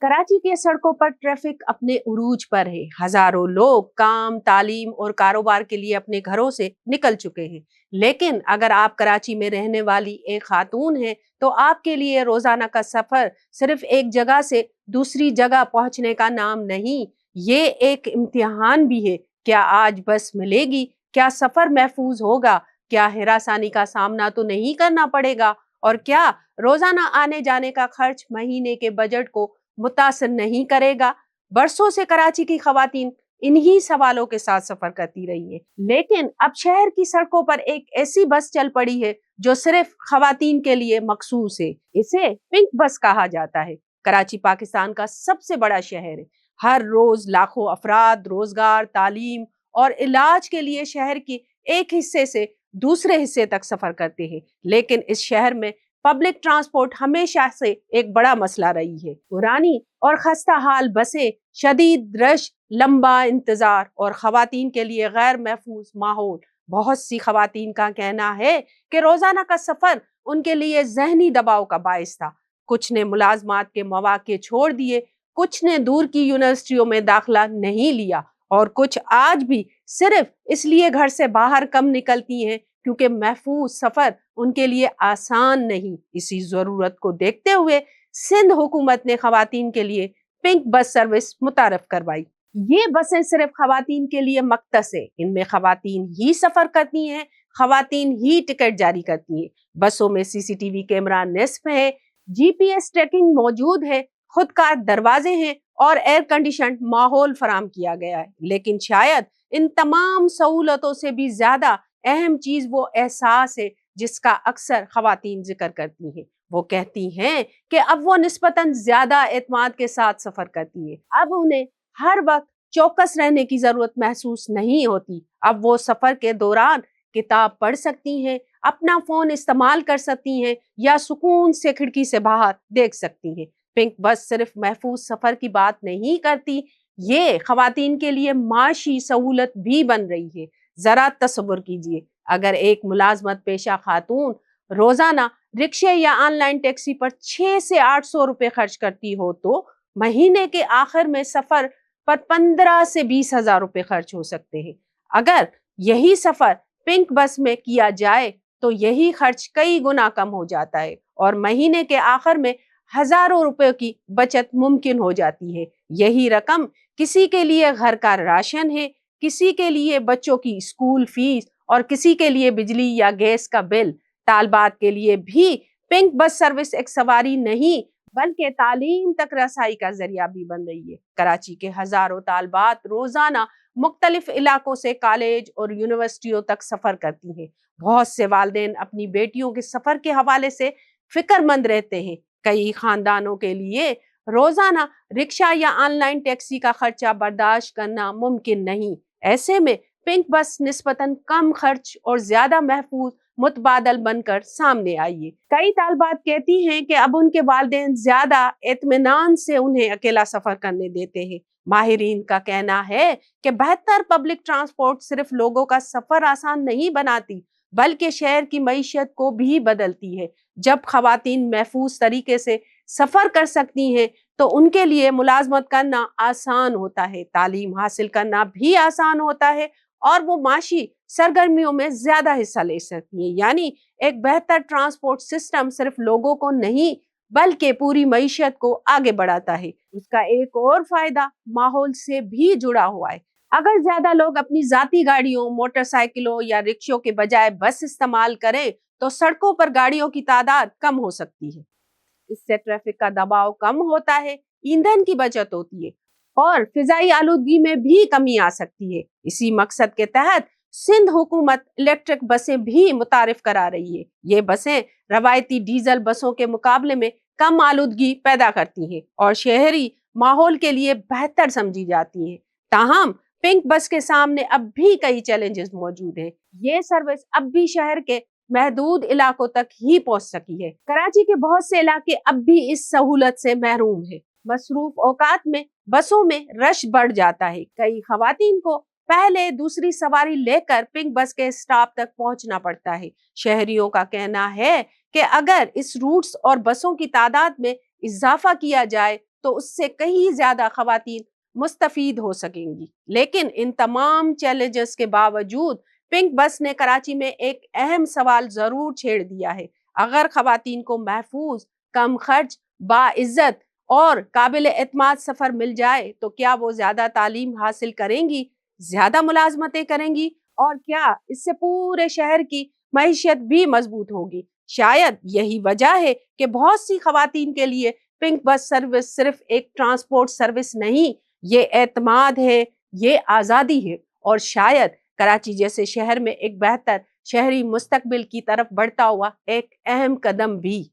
कराची के सड़कों पर ट्रैफिक अपने उरूज पर है। हजारों लोग काम, तालीम और कारोबार के लिए अपने घरों से निकल चुके हैं। लेकिन अगर आप कराची में रहने वाली एक खातून हैं, तो आपके लिए रोजाना का सफर सिर्फ एक जगह से दूसरी जगह पहुंचने का नाम नहीं, ये एक इम्तिहान भी है। क्या आज बस मिलेगी? क्या सफर महफूज होगा? क्या हिरासानी का सामना तो नहीं करना पड़ेगा? और क्या रोजाना आने जाने का खर्च महीने के बजट को मुतासिर नहीं करेगा? बरसों से कराची की खवातीन इन्हीं सवालों के साथ सफर करती रही है, लेकिन अब शहर की सड़कों पर एक ऐसी बस चल पड़ी है जो सिर्फ खवातीन के लिए मखसूस है। इसे पिंक बस कहा जाता है। कराची पाकिस्तान का सबसे बड़ा शहर है। हर रोज लाखों अफराद रोजगार, तालीम और इलाज के लिए शहर की एक हिस्से से दूसरे हिस्से तक सफर करते हैं, लेकिन इस शहर में पब्लिक ट्रांसपोर्ट हमेशा से एक बड़ा मसला रही है। पुरानी और खस्ता हाल बसें, शदीद रश, लंबा इंतजार और खवातीन के लिए गैर महफूज माहौल। बहुत सी खवातीन का कहना है कि रोजाना का सफर उनके लिए जहनी दबाव का बायस था। कुछ ने मुलाजमात के मौके छोड़ दिए, कुछ ने दूर की यूनिवर्सिटियों में दाखिला नहीं लिया, और कुछ आज भी सिर्फ इसलिए घर से बाहर कम निकलती हैं क्योंकि महफूज सफर उनके लिए आसान नहीं। इसी जरूरत को देखते हुए सिंध हुकूमत ने खवातीन के लिए पिंक बस सर्विस मुतारफ करवाई। ये बसें सिर्फ खवातीन के लिए मख्तस है। इनमें खवातीन ही सफर करती हैं, खवातीन ही टिकट जारी करती हैं। बसों में सीसीटीवी कैमरा नस्ब है, जीपीएस ट्रैकिंग मौजूद है, खुद कार दरवाजे हैं और एयर कंडीशन माहौल फराम किया गया है। लेकिन शायद इन तमाम सहूलतों से भी ज्यादा अहम चीज वो एहसास है जिसका अक्सर खवातीन जिक्र करती हैं। वो कहती हैं कि अब वो निस्बतन ज्यादा एतमाद के साथ सफर करती है। अब उन्हें हर वक्त चौकस रहने की जरूरत महसूस नहीं होती। अब वो सफर के दौरान किताब पढ़ सकती हैं, अपना फोन इस्तेमाल कर सकती हैं या सुकून से खिड़की से बाहर देख सकती हैं। पिंक बस सिर्फ महफूज सफर की बात नहीं करती, ये खवातीन के लिए माशी सहूलत भी बन रही है। जरा तसव्वुर कीजिए, अगर एक मुलाजमत पेशा खातून रोजाना रिक्शे या ऑनलाइन टैक्सी पर 6 से 800 रुपए खर्च करती हो, तो महीने के आखिर में सफर पर 15 से 20 हजार रुपए खर्च हो सकते हैं। अगर यही सफर पिंक बस में किया जाए तो यही खर्च कई गुना कम हो जाता है और महीने के आखिर में हजारों रुपयों की बचत मुमकिन हो जाती है। यही रकम किसी के लिए घर का राशन है, किसी के लिए बच्चों की स्कूल फीस और किसी के लिए बिजली या गैस का बिल। तालबात के लिए भी पिंक बस सर्विस एक सवारी नहीं बल्कि तालीम तक रसाई का जरिया भी बन रही है। कराची के हजारों तालबात रोजाना मुख्तलिफ इलाकों से कॉलेज और यूनिवर्सिटियों तक सफर करती हैं। बहुत से वालिदैन अपनी बेटियों के सफर के हवाले से फिक्रमंद रहते हैं। कई खानदानों के लिए रोजाना रिक्शा या ऑनलाइन टैक्सी का खर्चा बर्दाश्त करना मुमकिन नहीं। ऐसे में पिंक बस निस्बतन कम खर्च और ज्यादा महफूज मुतबादल बनकर सामने आई है। कई तालबात कहती हैं कि अब उनके वालिदैन ज्यादा इत्मीनान से उन्हें अकेला सफर करने देते हैं। माहिरीन का कहना है कि बेहतर पब्लिक ट्रांसपोर्ट सिर्फ लोगों का सफर आसान नहीं बनाती बल्कि शहर की मईशत को भी बदलती है। जब खवातीन महफूज तरीके से सफर कर सकती हैं तो उनके लिए मुलाजमत करना आसान होता है, तालीम हासिल करना भी आसान होता है और वो माशी सरगर्मियों में ज्यादा हिस्सा ले सकती है। यानी एक बेहतर ट्रांसपोर्ट सिस्टम सिर्फ लोगों को नहीं बल्कि पूरी मईशत को आगे बढ़ाता है। उसका एक और फायदा माहौल से भी जुड़ा हुआ है। अगर ज्यादा लोग अपनी जाती गाड़ियों, मोटरसाइकिलों या रिक्शों के बजाय बस इस्तेमाल करें तो सड़कों पर गाड़ियों की तादाद कम हो सकती है। इससे ट्रैफिक का दबाव कम होता है, ईंधन की बचत होती है और फिजाई आलूदगी में भी कमी आ सकती है। इसी मकसद के तहत सिंध हुकूमत इलेक्ट्रिक बसें भी मुतारिफ करा रही है। ये बसें रवायती डीजल बसों के मुकाबले में कम आलूदगी पैदा करती हैं और शहरी माहौल के लिए बेहतर समझी जाती हैं। ताहम पिंक बस के सामने अब भी कई चैलेंजेस मौजूद हैं। ये सर्विस अब भी शहर के महदूद इलाकों तक ही पहुंच सकी है। कराची के बहुत से इलाके अब भी इस सहूलत से महरूम है। मसरूफ औकात में बसों में रश बढ़ जाता है। कई खवातीन को पहले दूसरी सवारी लेकर पिंक बस के स्टॉप तक पहुंचना पड़ता है। शहरियों का कहना है कि अगर इस रूट्स और बसों की तादाद में इजाफा किया जाए تو اس سے کہیں زیادہ خواتین مستفید ہو سکیں گی۔ لیکن ان تمام چیلنجز کے باوجود پنک بس نے کراچی میں ایک اہم سوال ضرور چھیڑ دیا ہے۔ اگر خواتین کو محفوظ، کم خرچ، باعزت اور قابل اعتماد سفر مل جائے تو کیا وہ زیادہ تعلیم حاصل کریں گی، زیادہ ملازمتیں کریں گی، اور کیا اس سے پورے شہر کی معیشت بھی مضبوط ہوگی؟ شاید یہی وجہ ہے کہ بہت سی خواتین کے لیے پنک بس سروس صرف ایک ٹرانسپورٹ سروس نہیں، یہ اعتماد ہے، یہ آزادی ہے، اور شاید کراچی جیسے شہر میں ایک بہتر شہری مستقبل کی طرف بڑھتا ہوا ایک اہم قدم بھی۔